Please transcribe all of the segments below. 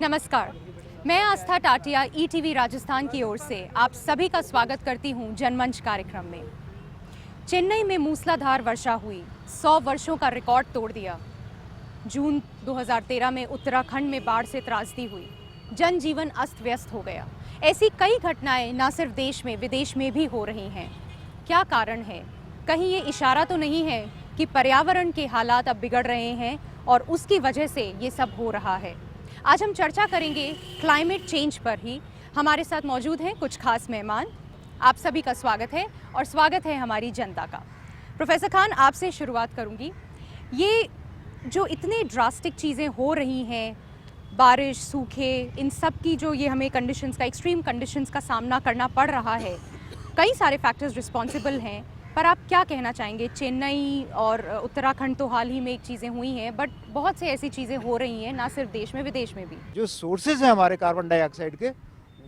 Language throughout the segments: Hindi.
नमस्कार, मैं आस्था टाटिया ईटीवी राजस्थान की ओर से आप सभी का स्वागत करती हूं जनमंच कार्यक्रम में। चेन्नई में मूसलाधार वर्षा हुई, 100 वर्षों का रिकॉर्ड तोड़ दिया। जून 2013 में उत्तराखंड में बाढ़ से त्रासदी हुई, जनजीवन अस्त व्यस्त हो गया। ऐसी कई घटनाएं न सिर्फ देश में विदेश में भी हो रही हैं। क्या कारण है? कहीं ये इशारा तो नहीं है कि पर्यावरण के हालात अब बिगड़ रहे हैं और उसकी वजह से ये सब हो रहा है? आज हम चर्चा करेंगे क्लाइमेट चेंज पर ही। हमारे साथ मौजूद हैं कुछ खास मेहमान। आप सभी का स्वागत है और स्वागत है हमारी जनता का। प्रोफेसर खान, आपसे शुरुआत करूंगी। ये जो इतने ड्रास्टिक चीज़ें हो रही हैं, बारिश, सूखे, इन सब की जो ये हमें कंडीशंस का, एक्सट्रीम कंडीशंस का सामना करना पड़ रहा है, कई सारे फैक्टर्स रिस्पॉन्सिबल हैं। पर आप क्या कहना चाहेंगे? चेन्नई और उत्तराखंड तो हाल ही में एक चीज़ें हुई हैं, बट बहुत से ऐसी चीज़ें हो रही हैं ना सिर्फ देश में, विदेश में भी। जो सोर्सेज हैं हमारे कार्बन डाइऑक्साइड के,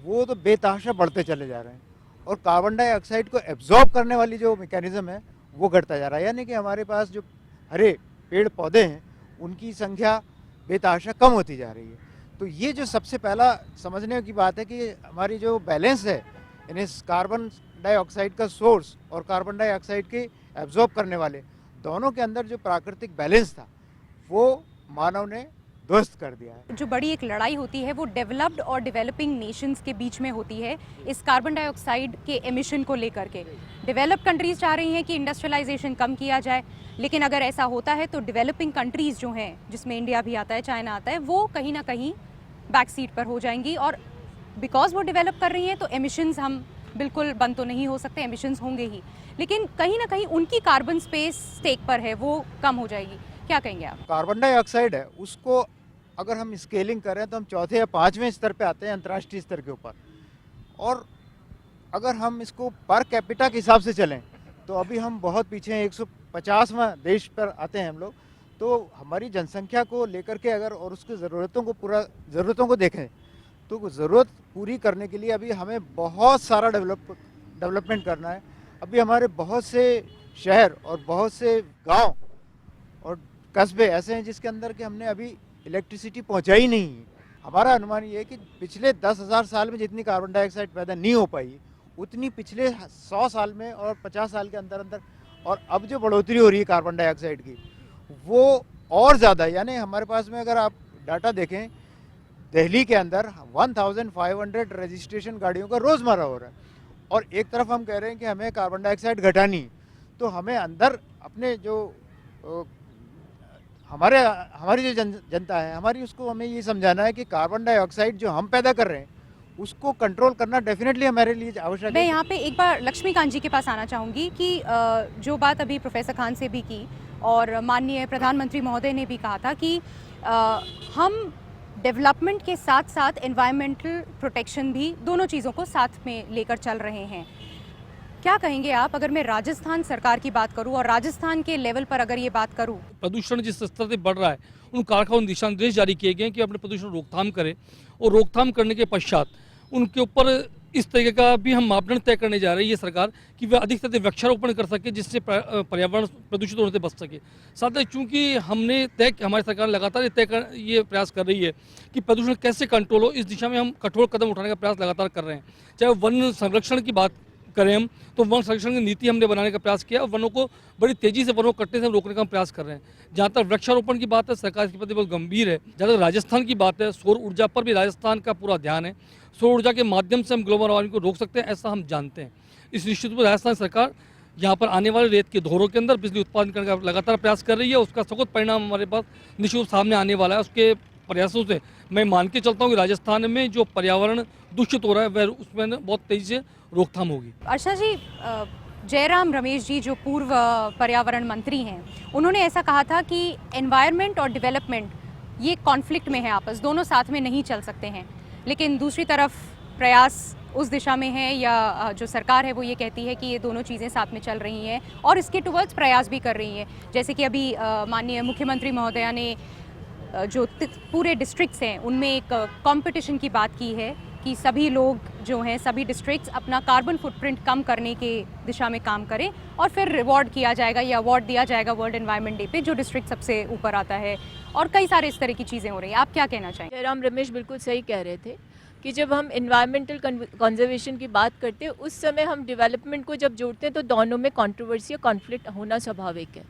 वो तो बेतहाशा बढ़ते चले जा रहे हैं और कार्बन डाइऑक्साइड को एब्जॉर्ब करने वाली जो मैकेनिज्म है वो घटता जा रहा है। यानी कि हमारे पास जो हरे पेड़ पौधे हैं उनकी संख्या बेतहाशा कम होती जा रही है। तो ये जो सबसे पहला समझने की बात है कि हमारी जो बैलेंस है यानी कार्बन डाइऑक्साइड का सोर्स और कार्बन डाइऑक्साइड के एब्जॉर्ब करने वाले दोनों के अंदर जो प्राकृतिक बैलेंस था वो मानव ने ध्वस्त कर दिया है। जो बड़ी एक लड़ाई होती है वो डेवलप्ड और डेवलपिंग नेशंस के बीच में होती है इस कार्बन डाइऑक्साइड के एमिशन को लेकर के। डेवलप्ड कंट्रीज चाह रही हैं कि इंडस्ट्रियलाइजेशन कम किया जाए, लेकिन अगर ऐसा होता है तो डेवलपिंग कंट्रीज जो हैं, जिसमें इंडिया भी आता है, चाइना आता है, वो कहीं ना कहीं बैक सीट पर हो जाएंगी। और बिकॉज वो डेवलप कर रही हैं तो एमिशंस हम बिल्कुल बंद तो नहीं हो सकते, एमिशंस होंगे ही, लेकिन कहीं ना कहीं उनकी कार्बन स्पेस स्टेक पर है, वो कम हो जाएगी। क्या कहेंगे आप? कार्बन डाइऑक्साइड है उसको अगर हम स्केलिंग करें तो हम चौथे या पाँचवें स्तर पे आते हैं अंतर्राष्ट्रीय स्तर के ऊपर। और अगर हम इसको पर कैपिटा के हिसाब से चलें तो अभी हम बहुत पीछे हैं, 150वां देश पर आते हैं हम लोग। तो हमारी जनसंख्या को लेकर के अगर और उसकी ज़रूरतों को देखें तो ज़रूरत पूरी करने के लिए अभी हमें बहुत सारा डेवलपमेंट करना है। अभी हमारे बहुत से शहर और बहुत से गांव और कस्बे ऐसे हैं जिसके अंदर के हमने अभी इलेक्ट्रिसिटी पहुंचाई नहीं है। हमारा अनुमान ये है कि पिछले 10,000 साल में जितनी कार्बन डाइऑक्साइड पैदा नहीं हो पाई उतनी पिछले 100 साल में और 50 साल के अंदर अंदर, और अब जो बढ़ोतरी हो रही है कार्बन डाइऑक्साइड की वो और ज़्यादा। यानी हमारे पास में अगर आप डाटा देखें, दिल्ली के अंदर 1500 रजिस्ट्रेशन गाड़ियों का रोज़मर्रा हो रहा है और एक तरफ हम कह रहे हैं कि हमें कार्बन डाइऑक्साइड घटानी, तो हमें अंदर अपने जो हमारी जो जनता है हमारी, उसको हमें ये समझाना है कि कार्बन डाइऑक्साइड जो हम पैदा कर रहे हैं उसको कंट्रोल करना डेफिनेटली हमारे लिए आवश्यक है। मैं यहाँ पे एक बार लक्ष्मीकांत जी के पास आना चाहूँगी कि जो बात अभी प्रोफेसर खान से भी की और माननीय प्रधानमंत्री महोदय ने भी कहा था कि हम डेवलपमेंट के साथ साथ एनवायरमेंटल प्रोटेक्शन भी, दोनों चीज़ों को साथ में लेकर चल रहे हैं। क्या कहेंगे आप? अगर मैं राजस्थान सरकार की बात करूं और राजस्थान के लेवल पर अगर ये बात करूं, प्रदूषण जिस स्तर से बढ़ रहा है उन कारखानों दिशा निर्देश जारी किए गए हैं कि अपने प्रदूषण रोकथाम करें और रोकथाम करने के पश्चात उनके ऊपर इस तरीके का भी हम मापदंड तय करने जा रही है सरकार कि वह अधिक से अधिक वृक्षारोपण कर सके जिससे पर्यावरण प्रदूषित होने से बच सके। साथ ही चूँकि हमारी सरकार लगातार ये प्रयास कर रही है कि प्रदूषण कैसे कंट्रोल हो, इस दिशा में हम कठोर कदम उठाने का प्रयास लगातार कर रहे हैं। चाहे वन संरक्षण की बात करें हम, तो वन संरक्षण की नीति हमने बनाने का प्रयास किया और वनों को बड़ी तेजी से वनों को कटने से हम रोकने का हम प्रयास कर रहे हैं। जहाँ तक वृक्षारोपण की बात है, सरकार इसके प्रति बहुत गंभीर है। जहाँ तक राजस्थान की बात है, सौर ऊर्जा पर भी राजस्थान का पूरा ध्यान है। सौर ऊर्जा के माध्यम से हम ग्लोबल वार्मिंग को रोक सकते हैं, ऐसा हम जानते हैं। इस निश्चित पर राजस्थान सरकार यहाँ पर आने वाले रेत के धोरों के अंदर बिजली उत्पादन करने का लगातार प्रयास कर रही है। उसका सकुत परिणाम हमारे पास निश्चित रूप सामने आने वाला है। उसके प्रयासों से मैं मान के चलता हूँ कि राजस्थान में जो पर्यावरण दूषित हो रहा है वह उसमें बहुत तेजी से रोकथाम होगी। अर्षा जी, जयराम रमेश जी जो पूर्व पर्यावरण मंत्री हैं, उन्होंने ऐसा कहा था कि एनवायरनमेंट और डेवलपमेंट ये कॉन्फ्लिक्ट में है, आपस दोनों साथ में नहीं चल सकते हैं। लेकिन दूसरी तरफ प्रयास उस दिशा में है, या जो सरकार है वो ये कहती है कि ये दोनों चीज़ें साथ में चल रही हैं और इसके टुवर्ड्स प्रयास भी कर रही हैं। जैसे कि अभी माननीय मुख्यमंत्री महोदया ने जो पूरे डिस्ट्रिक्ट्स हैं उनमें एक कंपटीशन की बात की है कि सभी लोग जो हैं, सभी डिस्ट्रिक्ट्स अपना कार्बन फुटप्रिंट कम करने के दिशा में काम करें और फिर रिवॉर्ड किया जाएगा या अवार्ड दिया जाएगा वर्ल्ड एनवायरनमेंट डे पे जो डिस्ट्रिक्ट सबसे ऊपर आता है और कई सारे इस तरह की चीज़ें हो रही हैं। आप क्या कहना चाहेंगे? जयराम रमेश बिल्कुल सही कह रहे थे कि जब हम इन्वायरमेंटल कंजर्वेशन की बात करते हैं उस समय हम डेवलपमेंट को जब जोड़ते हैं तो दोनों में कंट्रोवर्सी या कॉन्फ्लिक्ट होना स्वाभाविक है,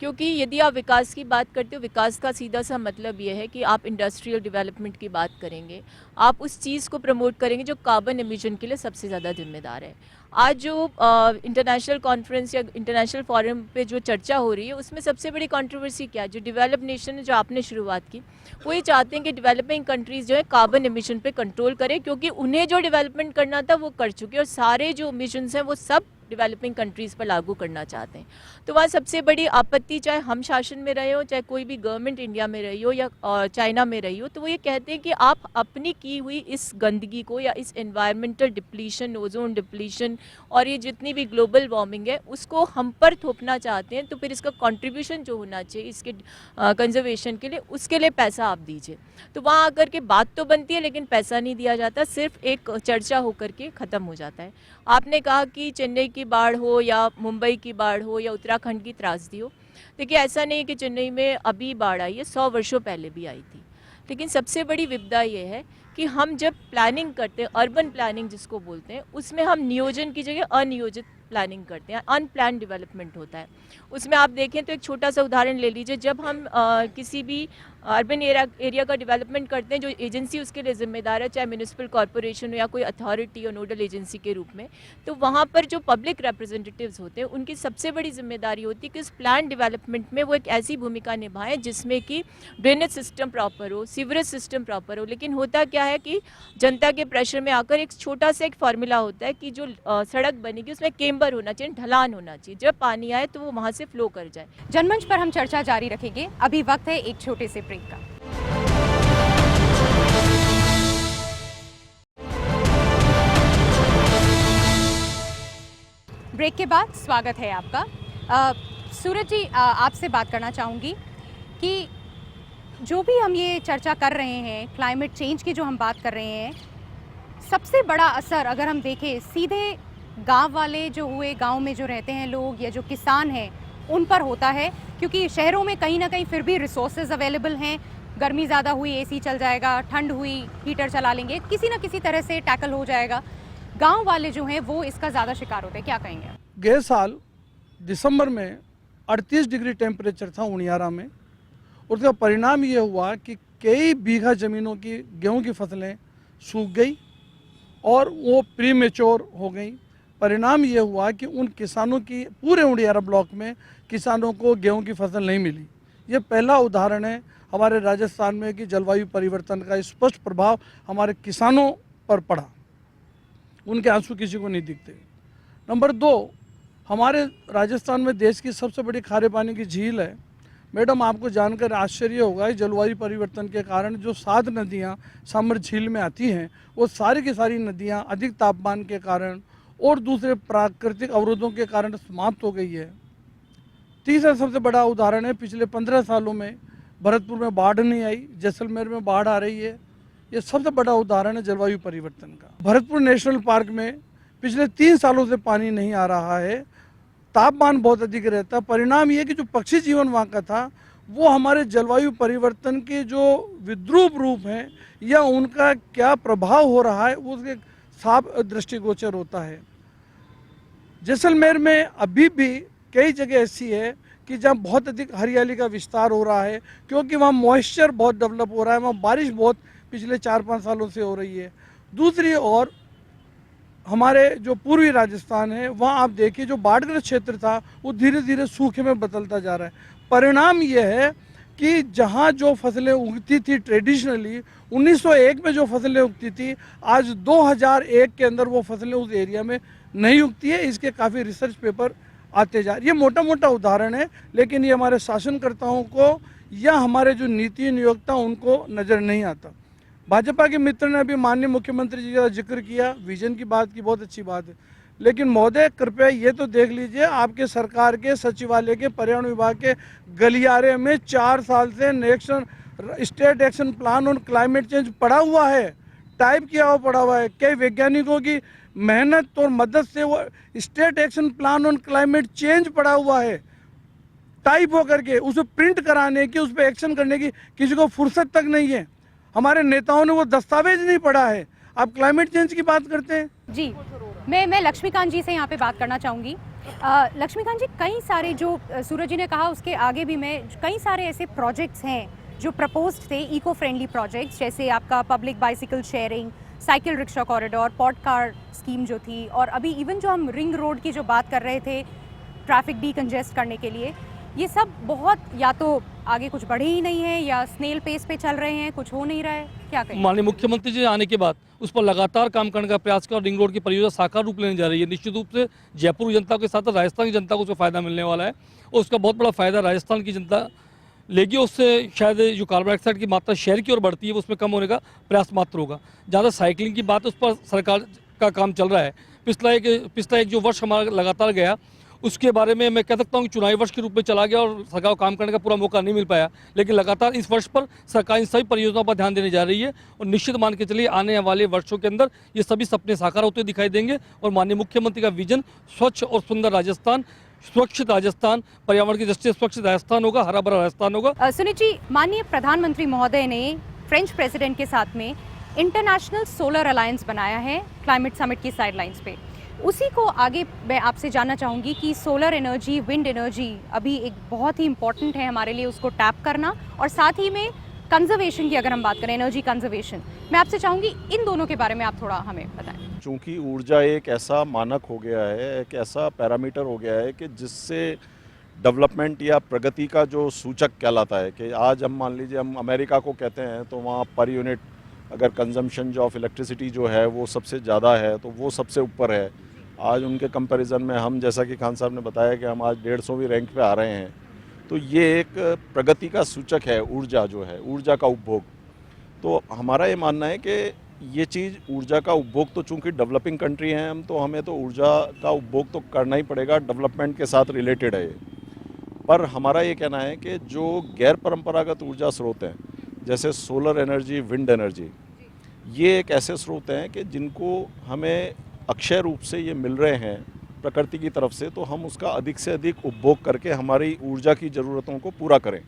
क्योंकि यदि आप विकास की बात करते हो, विकास का सीधा सा मतलब ये है कि आप इंडस्ट्रियल डेवलपमेंट की बात करेंगे, आप उस चीज़ को प्रमोट करेंगे जो कार्बन एमिशन के लिए सबसे ज़्यादा जिम्मेदार है। आज जो इंटरनेशनल कॉन्फ्रेंस या इंटरनेशनल फोरम पे जो चर्चा हो रही है उसमें सबसे बड़ी कंट्रोवर्सी क्या है? जो डेवलप्ड नेशन है, जो आपने शुरुआत की, वो ये चाहते हैं कि डेवलपिंग कंट्रीज़ जो है कार्बन एमिशन पे कंट्रोल करें, क्योंकि उन्हें जो डेवलपमेंट करना था वो कर चुके हैं और सारे जो एमिशंस हैं वो सब डेवलपिंग कंट्रीज़ पर लागू करना चाहते हैं। तो वहाँ सबसे बड़ी आपत्ति, चाहे हम शासन में रहे हो, चाहे कोई भी गवर्नमेंट इंडिया में रही हो या चाइना में रही हो, तो वो ये कहते हैं कि आप अपनी की हुई इस गंदगी को या इस एनवायरमेंटल डिप्लीशन, ओजोन डिप्लीशन और ये जितनी भी ग्लोबल वार्मिंग है उसको हम पर थोपना चाहते हैं, तो फिर इसका कंट्रीब्यूशन जो होना चाहिए इसके कंजर्वेशन के लिए, उसके लिए पैसा आप दीजिए। तो वहाँ आकर के बात तो बनती है लेकिन पैसा नहीं दिया जाता, सिर्फ एक चर्चा होकर के ख़त्म हो जाता है। आपने कहा कि चेन्नई की बाढ़ हो या मुंबई की बाढ़ हो या उत्तराखंड की त्रासदी हो, देखिए ऐसा नहीं कि चेन्नई में अभी बाढ़ आई है, 100 वर्षों पहले भी आई थी। लेकिन सबसे बड़ी विपदा ये है कि हम जब प्लानिंग करते हैं, अर्बन प्लानिंग जिसको बोलते हैं, उसमें हम नियोजन की जगह अनियोजित प्लानिंग करते हैं, अनप्लान डेवलपमेंट होता है। उसमें आप देखें तो एक छोटा सा उदाहरण ले लीजिए, जब हम किसी भी अर्बन एरिया का डेवलपमेंट करते हैं, जो एजेंसी उसके लिए जिम्मेदार है, चाहे म्यूनिसिपल कॉरपोरेशन हो या कोई अथॉरिटी और नोडल एजेंसी के रूप में, तो वहाँ पर जो पब्लिक रिप्रेजेंटेटिव्स होते हैं उनकी सबसे बड़ी जिम्मेदारी होती है कि उस प्लान डेवलपमेंट में वो एक ऐसी भूमिका निभाएं जिसमें कि ड्रेनेज सिस्टम प्रॉपर हो, सीवरेज सिस्टम प्रॉपर हो। लेकिन होता क्या है कि जनता के प्रेशर में आकर एक छोटा सा एक फार्मूला होता है कि जो सड़क बनेगी उसमें केम्बर होना चाहिए, ढलान होना चाहिए, जब पानी आए तो वो वहाँ से फ्लो कर जाए। जनमंच पर हम चर्चा जारी रखेंगे, अभी वक्त है एक छोटे से ब्रेक का। ब्रेक के बाद स्वागत है आपका। सूरज जी, आपसे बात करना चाहूँगी कि जो भी हम ये चर्चा कर रहे हैं, क्लाइमेट चेंज की जो हम बात कर रहे हैं, सबसे बड़ा असर अगर हम देखें सीधे गांव वाले जो हुए, गांव में जो रहते हैं लोग या जो किसान हैं उन पर होता है, क्योंकि शहरों में कहीं ना कहीं फिर भी रिसोर्सेज अवेलेबल हैं। गर्मी ज़्यादा हुई एसी चल जाएगा, ठंड हुई हीटर चला लेंगे, किसी ना किसी तरह से टैकल हो जाएगा। गांव वाले जो हैं वो इसका ज़्यादा शिकार होते हैं, क्या कहेंगे? गए साल दिसंबर में 38 डिग्री टेम्परेचर था उनियारा में, और उसका परिणाम ये हुआ कि कई बीघा ज़मीनों की गेहूं की फसलें सूख गई और वो प्री मेच्योर हो गई। परिणाम ये हुआ कि उन किसानों की, पूरे उनियारा ब्लॉक में किसानों को गेहूं की फसल नहीं मिली। ये पहला उदाहरण है हमारे राजस्थान में कि जलवायु परिवर्तन का स्पष्ट प्रभाव हमारे किसानों पर पड़ा, उनके आंसू किसी को नहीं दिखते। नंबर 2, हमारे राजस्थान में देश की सबसे बड़ी खारे पानी की झील है। मैडम, आपको जानकर आश्चर्य होगा कि जलवायु परिवर्तन के कारण जो 7 नदियाँ सामर झील में आती हैं, वो सारी की सारी नदियाँ अधिक तापमान के कारण और दूसरे प्राकृतिक अवरोधों के कारण समाप्त हो गई है। तीसरा सबसे बड़ा उदाहरण है, पिछले 15 सालों में भरतपुर में बाढ़ नहीं आई, जैसलमेर में बाढ़ आ रही है। ये सबसे बड़ा उदाहरण है जलवायु परिवर्तन का। भरतपुर नेशनल पार्क में पिछले 3 सालों से पानी नहीं आ रहा है, तापमान बहुत अधिक रहता है। परिणाम ये कि जो पक्षी जीवन वहाँ का था वो हमारे जलवायु परिवर्तन के जो विद्रूप रूप हैं या उनका क्या प्रभाव हो रहा है उसके साफ दृष्टिगोचर होता है। जैसलमेर में अभी भी कई जगह ऐसी है कि जहाँ बहुत अधिक हरियाली का विस्तार हो रहा है, क्योंकि वहाँ मॉइस्चर बहुत डेवलप हो रहा है, वहाँ बारिश बहुत पिछले 4-5 सालों से हो रही है। दूसरी ओर हमारे जो पूर्वी राजस्थान है, वहाँ आप देखिए जो बाढ़ग्रस्त क्षेत्र था वो धीरे धीरे सूखे में बदलता जा रहा है। परिणाम ये है कि जहाँ जो फसलें उगती थी ट्रेडिशनली, 1901 में जो फसलें उगती थी, आज 2001 के अंदर वो फसलें उस एरिया में नहीं उगती है। इसके काफ़ी रिसर्च पेपर आते जा रहे। ये मोटा मोटा उदाहरण है, लेकिन ये हमारे शासनकर्ताओं को या हमारे जो नीति नियोक्ता उनको नज़र नहीं आता। भाजपा के मित्र ने अभी माननीय मुख्यमंत्री जी का जिक्र किया, विजन की बात की, बहुत अच्छी बात है। लेकिन महोदय कृपया ये तो देख लीजिए, आपके सरकार के सचिवालय के पर्यावरण विभाग के गलियारे में 4 साल से state action plan on climate change पड़ा हुआ है, टाइप किया हुआ पड़ा हुआ है। कई वैज्ञानिकों की मेहनत और मदद से वो state action plan on climate change पड़ा हुआ है। टाइप होकर के उसे प्रिंट कराने की, उस पर एक्शन करने की किसी को फुर्सत तक नहीं है। हमारे नेताओं ने वो दस्तावेज नहीं पढ़ा है। आप क्लाइमेट चेंज की बात करते हैं। जी, मैं लक्ष्मीकांत जी से यहाँ पे बात करना चाहूँगी। लक्ष्मीकांत जी, कई सारे जो सूरज जी ने कहा उसके आगे भी मैं कई सारे ऐसे प्रोजेक्ट्स हैं जो प्रपोज्ड थे, इको फ्रेंडली प्रोजेक्ट्स, जैसे आपका public bicycle sharing, cycle rickshaw corridor, pod car scheme जो थी, और अभी इवन जो हम रिंग रोड की जो बात कर रहे थे ट्रैफिक डीकंजेस्ट करने के लिए, ये सब बहुत या तो आगे कुछ बढ़े ही नहीं है या स्नेल पेस पे चल रहे हैं, कुछ हो नहीं रहा है, क्या कहें? माननीय मुख्यमंत्री जी आने के बाद उस पर लगातार काम करने का प्रयास किया और रिंग रोड की परियोजना साकार रूप लेने जा रही है। निश्चित रूप से जयपुर जनता के साथ राजस्थान की जनता को उसका फायदा मिलने वाला है और उसका बहुत बड़ा फायदा राजस्थान की जनता लेगी। उससे शायद जो कार्बन डाइऑक्साइड की मात्रा शहर की ओर बढ़ती है वो उसमें कम होने का प्रयास मात्र होगा। ज़्यादा साइकिलिंग की बात, उस पर सरकार का काम चल रहा है। पिछला एक जो वर्ष हमारा लगातार गया उसके बारे में मैं कह सकता हूँ कि चुनावी वर्ष के रूप में चला गया और सरकार को काम करने का पूरा मौका नहीं मिल पाया, लेकिन लगातार इस वर्ष पर सरकार इन सभी परियोजनाओं पर ध्यान देने जा रही है और निश्चित मान के चलिए आने वाले वर्षों के अंदर ये सभी सपने साकार होते दिखाई देंगे और माननीय मुख्यमंत्री का विजन स्वच्छ और सुंदर राजस्थान, सुरक्षित राजस्थान, पर्यावरण की दृष्टि से सुरक्षित राजस्थान होगा, हरा भरा राजस्थान होगा। सुनीत जी, माननीय प्रधानमंत्री महोदय ने फ्रेंच प्रेसिडेंट के साथ में इंटरनेशनल सोलर अलायंस बनाया है क्लाइमेट समिट की साइडलाइंस पे। उसी को आगे मैं आपसे जानना चाहूँगी कि सोलर एनर्जी, विंड एनर्जी अभी एक बहुत ही इम्पॉर्टेंट है हमारे लिए उसको टैप करना, और साथ ही में कंजर्वेशन की अगर हम बात करें, एनर्जी कंजर्वेशन, मैं आपसे चाहूँगी इन दोनों के बारे में आप थोड़ा हमें बताएं। चूँकि ऊर्जा एक ऐसा मानक हो गया है, एक ऐसा पैरामीटर हो गया है कि जिससे डेवलपमेंट या प्रगति का जो सूचक कहलाता है कि आज हम मान लीजिए हम अमेरिका को कहते हैं तो वहाँ पर यूनिट अगर कंजम्पशन ऑफ इलेक्ट्रिसिटी जो है वो सबसे ज़्यादा है तो वो सबसे ऊपर है। आज उनके कंपैरिजन में हम, जैसा कि खान साहब ने बताया कि हम आज 150वीं रैंक पे आ रहे हैं, तो ये एक प्रगति का सूचक है ऊर्जा जो है, ऊर्जा का उपभोग। तो हमारा ये मानना है कि ये चीज़ ऊर्जा का उपभोग तो चूँकि डेवलपिंग कंट्री हैं हम, तो हमें तो ऊर्जा का उपभोग तो करना ही पड़ेगा, डेवलपमेंट के साथ रिलेटेड है ये। पर हमारा ये कहना है कि जो गैर परंपरागत ऊर्जा स्रोत हैं जैसे सोलर एनर्जी, विंड एनर्जी, ये एक ऐसे स्रोत हैं कि जिनको हमें अक्षय रूप से ये मिल रहे हैं प्रकृति की तरफ से, तो हम उसका अधिक से अधिक उपभोग करके हमारी ऊर्जा की ज़रूरतों को पूरा करें।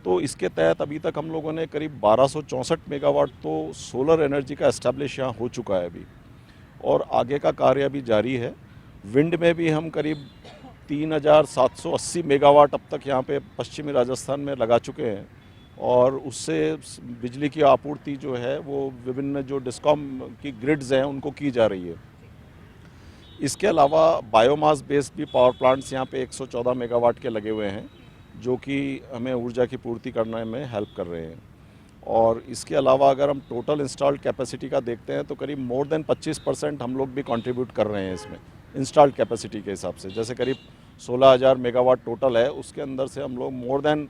तो इसके तहत अभी तक हम लोगों ने करीब 1264 मेगावाट तो सोलर एनर्जी का एस्टैब्लिश यहाँ हो चुका है अभी, और आगे का कार्य अभी जारी है। विंड में भी हम करीब 3780 मेगावाट अब तक यहाँ पे पश्चिमी राजस्थान में लगा चुके हैं, और उससे बिजली की आपूर्ति जो है वो विभिन्न जो डिस्कॉम की ग्रिड्स हैं उनको की जा रही है। इसके अलावा बायोमास बेस्ड भी पावर प्लांट्स यहाँ पे 114 मेगावाट के लगे हुए हैं जो कि हमें ऊर्जा की पूर्ति करने में हेल्प कर रहे हैं। और इसके अलावा अगर हम टोटल इंस्टॉल्ड कैपेसिटी का देखते हैं तो करीब मोर देन 25% हम लोग भी कंट्रीब्यूट कर रहे हैं इसमें इंस्टॉल्ड कैपेसिटी के हिसाब से। जैसे करीब 16,000 मेगावाट टोटल है, उसके अंदर से हम लोग मोर देन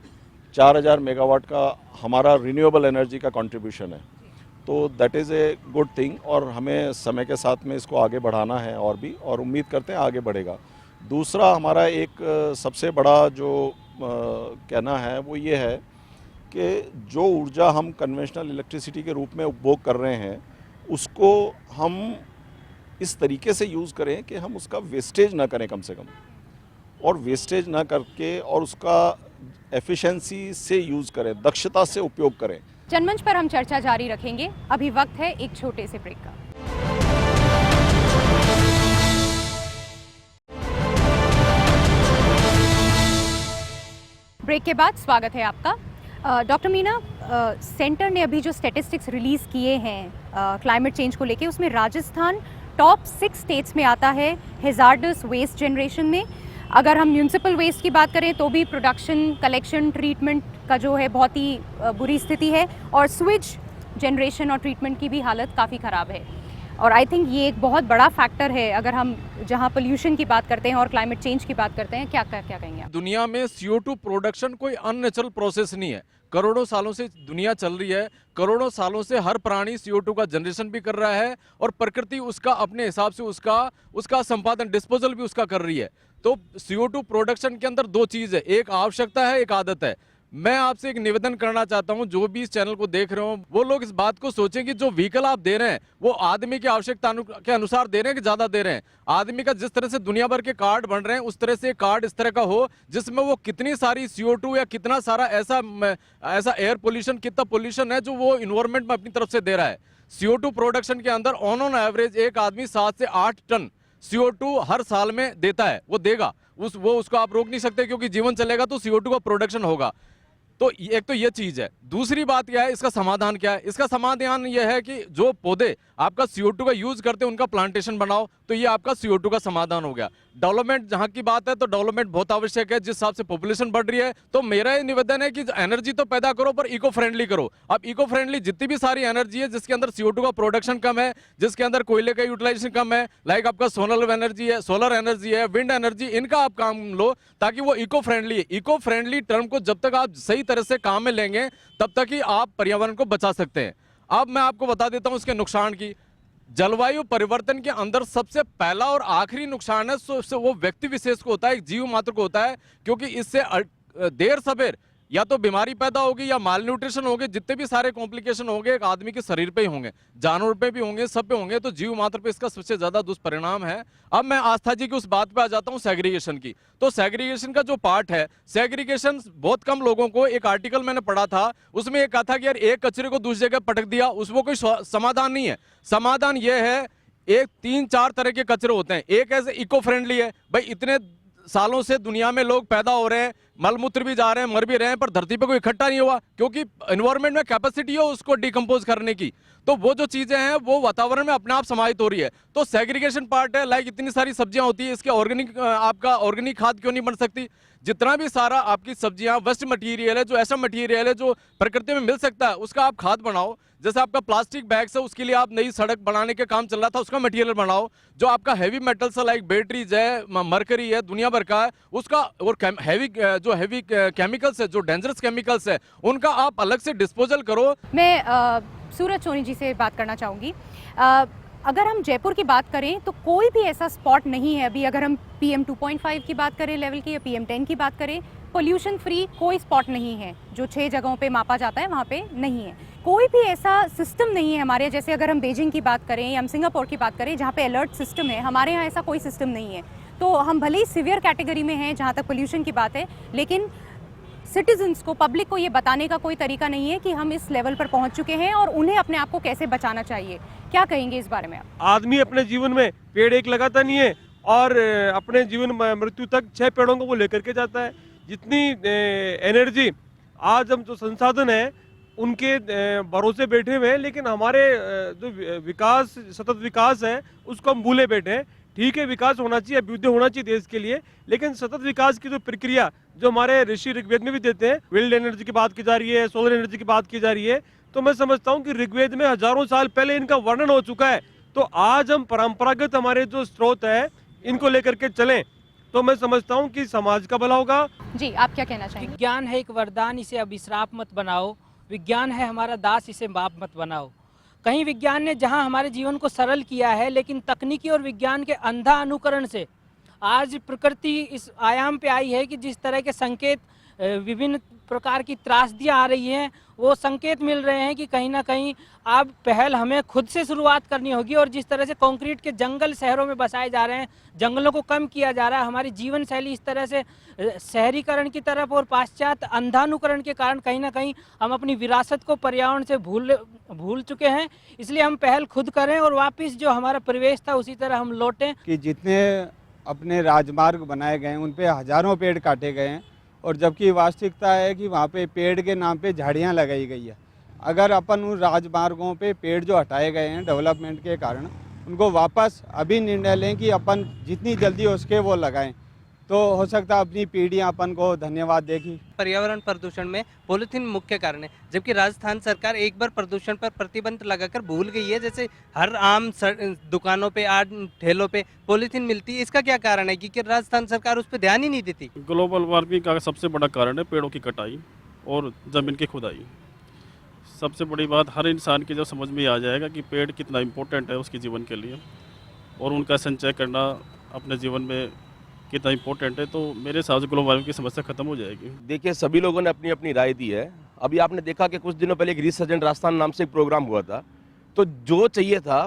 4,000 मेगावाट का हमारा रिन्यूएबल एनर्जी का कंट्रीब्यूशन है। तो that is a good thing, और हमें समय के साथ में इसको आगे बढ़ाना है और भी, और उम्मीद करते हैं आगे बढ़ेगा। दूसरा हमारा एक सबसे बड़ा जो कहना है वो ये है कि जो ऊर्जा हम कन्वेंशनल इलेक्ट्रिसिटी के रूप में उपभोग कर रहे हैं उसको हम इस तरीके से यूज़ करें कि हम उसका वेस्टेज ना करें कम से कम, और वेस्टेज ना करके और उसका एफिशिएंसी से यूज़ करें, दक्षता से उपयोग करें। जनमंच पर हम चर्चा जारी रखेंगे, अभी वक्त है एक छोटे से ब्रेक का। ब्रेक के बाद स्वागत है आपका। डॉक्टर मीना, सेंटर ने अभी जो स्टैटिस्टिक्स रिलीज़ किए हैं क्लाइमेट चेंज को लेके, उसमें राजस्थान टॉप 6 स्टेट्स में आता है हैजार्डस वेस्ट जनरेशन में। अगर हम म्यूनिसिपल वेस्ट की बात करें तो भी प्रोडक्शन, कलेक्शन, ट्रीटमेंट का जो है बहुत ही बुरी स्थिति है, और स्विच जनरेशन और ट्रीटमेंट की भी हालत काफ़ी ख़राब है। और आई थिंक ये एक बहुत बड़ा फैक्टर है अगर हम जहाँ पोल्यूशन की बात करते हैं और क्लाइमेट चेंज की बात करते हैं। क्या कहेंगे आप? दुनिया में CO2 प्रोडक्शन कोई अननेचुरल प्रोसेस नहीं है। करोड़ों सालों से दुनिया चल रही है, करोड़ों सालों से हर प्राणी CO2 का जनरेशन भी कर रहा है और प्रकृति उसका अपने हिसाब से उसका संपादन, डिस्पोजल भी उसका कर रही है। तो CO2 प्रोडक्शन के अंदर दो चीज़ है, एक आवश्यकता है, एक आदत है। मैं आपसे एक निवेदन करना चाहता हूं, जो भी इस चैनल को देख रहे हो वो लोग इस बात को सोचें कि जो व्हीकल आप दे रहे हैं वो आदमी की आवश्यकता के अनुसार दे रहे हैं कि ज्यादा दे रहे हैं। आदमी का जिस तरह से दुनिया भर के कार्ड बन रहे हैं उस तरह से कार्ड इस तरह का हो जिसमें वो कितनी सारी CO2 या कितना सारा ऐसा एयर पोल्यूशन, कितना पोल्यूशन है जो वो इन्वायरमेंट में अपनी तरफ से दे रहा है। CO2 प्रोडक्शन के अंदर ऑन एवरेज एक आदमी 7 से 8 टन CO2 हर साल में देता है, वो देगा, उसको आप रोक नहीं सकते, क्योंकि जीवन चलेगा तो CO2 का प्रोडक्शन होगा। तो एक तो ये चीज है। दूसरी बात क्या है, इसका समाधान क्या है? इसका समाधान यह है कि जो पौधे आपका CO2 का यूज करते हैं उनका प्लांटेशन बनाओ, तो ये आपका CO2 का समाधान हो गया। डेवलपमेंट जहां की बात है तो डेवलपमेंट बहुत आवश्यक है, जिस हिसाब से पॉपुलेशन बढ़ रही है। तो मेरा ये निवेदन है कि एनर्जी तो पैदा करो पर इको फ्रेंडली करो। अब इको फ्रेंडली जितनी भी सारी एनर्जी है जिसके अंदर CO2 का प्रोडक्शन कम है, जिसके अंदर कोयले का यूटिलाइजेशन कम है, लाइक आपका सोलर एनर्जी है, विंड एनर्जी, इनका आप काम लो ताकि वो इको फ्रेंडली है। इको फ्रेंडली टर्म को जब तक आप सही तरह से काम में लेंगे तब तक ही आप पर्यावरण को बचा सकते हैं। अब मैं आपको बता देता हूं उसके नुकसान की। जलवायु परिवर्तन के अंदर सबसे पहला और आखिरी नुकसान है वो व्यक्ति विशेष को होता है, एक जीव मात्र को होता है, क्योंकि इससे देर सवेर या तो बीमारी पैदा होगी या माल न्यूट्रिशन होंगे, जितने भी सारे कॉम्प्लिकेशन होंगे एक आदमी के शरीर पे ही होंगे, जानवर पे भी होंगे, सब पे होंगे। तो जीव मात्र पे इसका सबसे ज्यादा दुष्परिणाम है। अब मैं आस्था जी की उस बात पे आ जाता हूँ सेग्रीगेशन की। तो सेग्रीगेशन का जो पार्ट है, सेग्रीगेशन बहुत कम लोगों को, एक आर्टिकल मैंने पढ़ा था उसमें एक कहा था कि यार एक कचरे को दूसरी जगह पटक दिया, उसको कोई समाधान नहीं है। समाधान यह है, एक 3-4 तरह के कचरे होते हैं। एक ऐसे इको फ्रेंडली है, भाई इतने सालों से दुनिया में लोग पैदा हो रहे हैं, मलमूत्र भी जा रहे हैं, मर भी रहे हैं, पर धरती पे कोई इकट्ठा नहीं हुआ क्योंकि एनवायरनमेंट में कैपेसिटी हो उसको डिकम्पोज करने की। तो वो जो चीजें हैं वो वातावरण में अपने आप समाहित हो रही है। तो सेग्रीगेशन पार्ट है, लाइक इतनी सारी सब्जियां होती है, इसके ऑर्गेनिक खाद क्यों नहीं बन सकती? जितना भी सारा आपकी सब्जियां वेस्ट मटेरियल है, जो ऐसा मटेरियल है जो प्रकृति में मिल सकता है, उसका आप खाद बनाओ। जैसे आपका प्लास्टिक बैग्स है, उसके लिए आप नई सड़क बनाने के काम चल रहा था, उसका मटेरियल बनाओ। जो आपका हैवी मेटल्स है, लाइक बैटरीज है, मरकरी है, दुनिया भर का है, उसका, और हैवी केमिकल्स है, जो डेंजरस केमिकल्स है, उनका आप अलग से डिस्पोजल करो। मैं सूरज सोनी जी से बात करना चाहूँगी। अगर हम जयपुर की बात करें तो कोई भी ऐसा स्पॉट नहीं है, अभी अगर हम PM 2.5 की बात करें लेवल की, या PM 10 की बात करें, पोल्यूशन फ्री कोई स्पॉट नहीं है। जो 6 जगहों पे मापा जाता है वहाँ पे नहीं है। कोई भी ऐसा सिस्टम नहीं है हमारे, जैसे अगर हम बीजिंग की बात करें या हम सिंगापुर की बात करें जहाँ पे अलर्ट सिस्टम है, हमारे यहाँ ऐसा कोई सिस्टम नहीं है। तो हम भले ही सीवियर कैटेगरी में हैं जहाँ तक पोल्यूशन की बात है, लेकिन सिटीजन्स को, पब्लिक को ये बताने का कोई तरीका नहीं है कि हम इस लेवल पर पहुंच चुके हैं और उन्हें अपने आप को कैसे बचाना चाहिए। क्या कहेंगे इस बारे में आप? आदमी अपने जीवन में पेड़ एक लगाता नहीं है और अपने जीवन मृत्यु तक 6 पेड़ों को वो लेकर के जाता है। जितनी एनर्जी आज हम जो संसाधन है उनके भरोसे बैठे हुए हैं, लेकिन हमारे जो विकास, सतत विकास है, उसको हम भूले बैठे हैं। ठीक है, विकास होना चाहिए, अभ्युदय होना चाहिए देश के लिए, लेकिन सतत विकास की जो प्रक्रिया जो हमारे ऋषि ऋग्वेद में भी देते हैं, विंड एनर्जी की बात की जा रही है, सोलर एनर्जी की बात की जा रही है, तो मैं समझता हूँ कि ऋग्वेद में हजारों साल पहले इनका वर्णन हो चुका है। तो आज हम परंपरागत हमारे जो स्रोत है इनको लेकर के चलें तो मैं समझता हूँ कि समाज का भला होगा। जी, आप क्या कहना चाहेंगे? विज्ञान है एक वरदान, इसे अभिश्राप मत बनाओ। विज्ञान है हमारा दास, इसे बाप मत बनाओ। कहीं विज्ञान ने जहां हमारे जीवन को सरल किया है, लेकिन तकनीकी और विज्ञान के अंधा अनुकरण से आज प्रकृति इस आयाम पे आई है कि जिस तरह के संकेत, विभिन्न प्रकार की त्रासदियाँ आ रही हैं, वो संकेत मिल रहे हैं कि कहीं ना कहीं अब पहल हमें खुद से शुरुआत करनी होगी। और जिस तरह से कंक्रीट के जंगल शहरों में बसाए जा रहे हैं, जंगलों को कम किया जा रहा है, हमारी जीवन शैली इस तरह से शहरीकरण की तरफ और पाश्चात्य अंधानुकरण के कारण कहीं ना कहीं हम अपनी विरासत को पर्यावरण से भूल चुके हैं। इसलिए हम पहल खुद करें और वापस जो हमारा परिवेश था उसी तरह हम लौटें। कि जितने अपने राजमार्ग बनाए गए हैं उन पे हजारों पेड़ काटे गए हैं, और जबकि वास्तविकता है कि वहाँ पे पेड़ के नाम पे झाड़ियाँ लगाई गई है। अगर अपन उन राजमार्गों पे पेड़ जो हटाए गए हैं डेवलपमेंट के कारण, उनको वापस अभी निर्णय लें कि अपन जितनी जल्दी हो सके वो लगाएं, तो हो सकता है अपनी पीढ़ियाँ अपन को धन्यवाद देगी। पर्यावरण प्रदूषण में पॉलीथीन मुख्य कारण है, जबकि राजस्थान सरकार एक बार प्रदूषण पर प्रतिबंध लगाकर भूल गई है। जैसे हर आम दुकानों पे, आज ठेलों पे पॉलीथीन मिलती है। इसका क्या कारण है कि राजस्थान सरकार उस पर ध्यान ही नहीं देती? ग्लोबल वार्मिंग का सबसे बड़ा कारण है पेड़ों की कटाई और ज़मीन की खुदाई। सबसे बड़ी बात हर इंसान की जो समझ में आ जाएगा कि पेड़ कितना इम्पोर्टेंट है उसके जीवन के लिए, और उनका संचय करना अपने जीवन में कितना इंपॉर्टेंट है, तो मेरे हिसाब से ग्लोबल वार्मिंग की समस्या खत्म हो जाएगी। देखिए, सभी लोगों ने अपनी अपनी राय दी है। अभी आपने देखा कि कुछ दिनों पहले एक रिसर्जेंट राजस्थान नाम से एक प्रोग्राम हुआ था, तो जो चाहिए था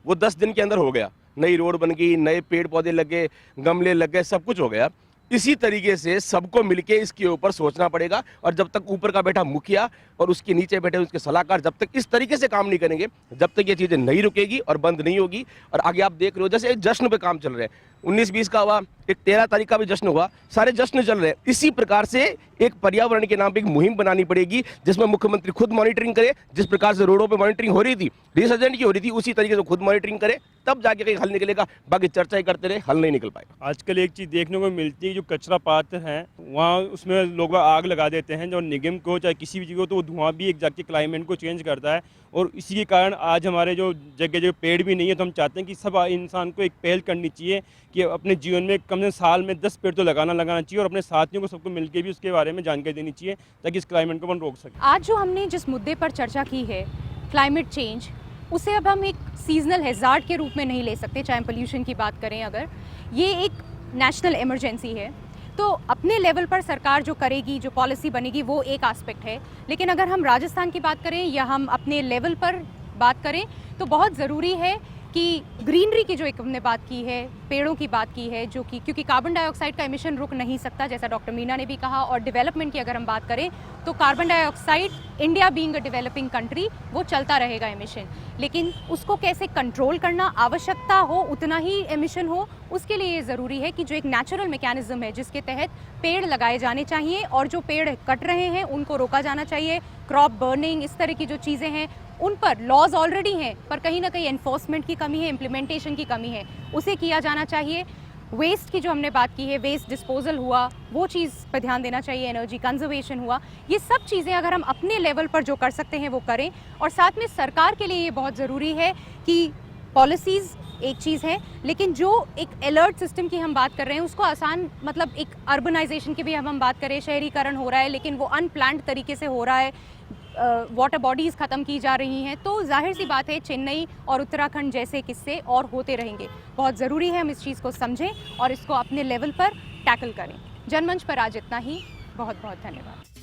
वो 10 दिन के अंदर हो गया। नई रोड बन गई, नए पेड़ पौधे लगे, गमले लग गए, सब कुछ हो गया। इसी तरीके से सबको मिलके इसके ऊपर सोचना पड़ेगा, और जब तक ऊपर का बैठा मुखिया और उसके नीचे बैठे उसके सलाहकार जब तक इस तरीके से काम नहीं करेंगे, जब तक ये चीज़ें नहीं रुकेगी और बंद नहीं होगी। और आगे आप देख रहे हो, जैसे जश्न पे काम चल रहे हैं, 19-20 का हुआ, एक 13 तारीख का भी जश्न हुआ, सारे जश्न चल रहे हैं। इसी प्रकार से एक पर्यावरण के नाम पे एक मुहिम बनानी पड़ेगी, जिसमें मुख्यमंत्री खुद मॉनिटरिंग करे। जिस प्रकार से रोडों पे मॉनिटरिंग हो रही थी, रिसर्जेंट की हो रही थी, उसी तरीके से खुद मॉनिटरिंग करे, तब जाके कहीं हल निकलेगा। बाकी चर्चा ही करते रहे, हल नहीं निकल पाएगा। आजकल एक चीज़ देखने को मिलती है, जो कचरा पात्र हैं वहाँ उसमें लोग आग लगा देते हैं, जो निगम को चाहे किसी भी चीज़ को, तो वो धुआं भी एक जाके क्लाइमेट को चेंज करता है। और इसी के कारण आज हमारे जो जगह जगह पेड़ भी नहीं है, तो हम चाहते हैं कि सब इंसान को एक पहल करनी चाहिए कि अपने जीवन में कम से कम साल में 10 पेड़ तो लगाना चाहिए, और अपने साथियों को सबको मिलकर भी उसके बारे में जानकारी देनी चाहिए, ताकि इस क्लाइमेट को अपन रोक सकें। आज जो हमने जिस मुद्दे पर चर्चा की है, क्लाइमेट चेंज, उसे अब हम एक सीजनल हैजार्ड के रूप में नहीं ले सकते। चाहे पोल्यूशन की बात करें, अगर ये एक नेशनल इमरजेंसी है, तो अपने लेवल पर सरकार जो करेगी, जो पॉलिसी बनेगी, वो एक एस्पेक्ट है। लेकिन अगर हम राजस्थान की बात करें या हम अपने लेवल पर बात करें, तो बहुत ज़रूरी है कि ग्रीनरी की जो एक हमने बात की है, पेड़ों की बात की है, जो कि क्योंकि कार्बन डाइऑक्साइड का एमिशन रुक नहीं सकता, जैसा डॉक्टर मीना ने भी कहा। और डेवलपमेंट की अगर हम बात करें, तो carbon dioxide, India being a developing country, वो चलता रहेगा एमिशन। लेकिन उसको कैसे कंट्रोल करना, आवश्यकता हो उतना ही एमिशन हो, उसके लिए ये ज़रूरी है कि जो एक नेचुरल मैकेनिज्म है, जिसके तहत पेड़ लगाए जाने चाहिए, और जो पेड़ कट रहे हैं उनको रोका जाना चाहिए। क्रॉप बर्निंग, इस तरह की जो चीज़ें हैं, उन पर लॉज ऑलरेडी हैं, पर कहीं ना कहीं एनफोर्समेंट की कमी है, इम्प्लीमेंटेशन की कमी है, उसे किया जाना चाहिए। वेस्ट की जो हमने बात की है, वेस्ट डिस्पोजल हुआ, वो चीज़ पर ध्यान देना चाहिए। एनर्जी कंजर्वेशन हुआ, ये सब चीज़ें अगर हम अपने लेवल पर जो कर सकते हैं वो करें। और साथ में सरकार के लिए ये बहुत ज़रूरी है कि पॉलिसीज़ एक चीज़ है, लेकिन जो एक अलर्ट सिस्टम की हम बात कर रहे हैं, उसको आसान, मतलब एक अर्बनाइजेशन की भी हम बात करें, शहरीकरण हो रहा है, लेकिन वो अनप्लान्ड तरीके से हो रहा है, वाटर बॉडीज़ ख़त्म की जा रही हैं, तो जाहिर सी बात है चेन्नई और उत्तराखंड जैसे किस्से और होते रहेंगे। बहुत ज़रूरी है हम इस चीज़ को समझें और इसको अपने लेवल पर टैकल करें। जनमंच पर आज इतना ही। बहुत बहुत धन्यवाद।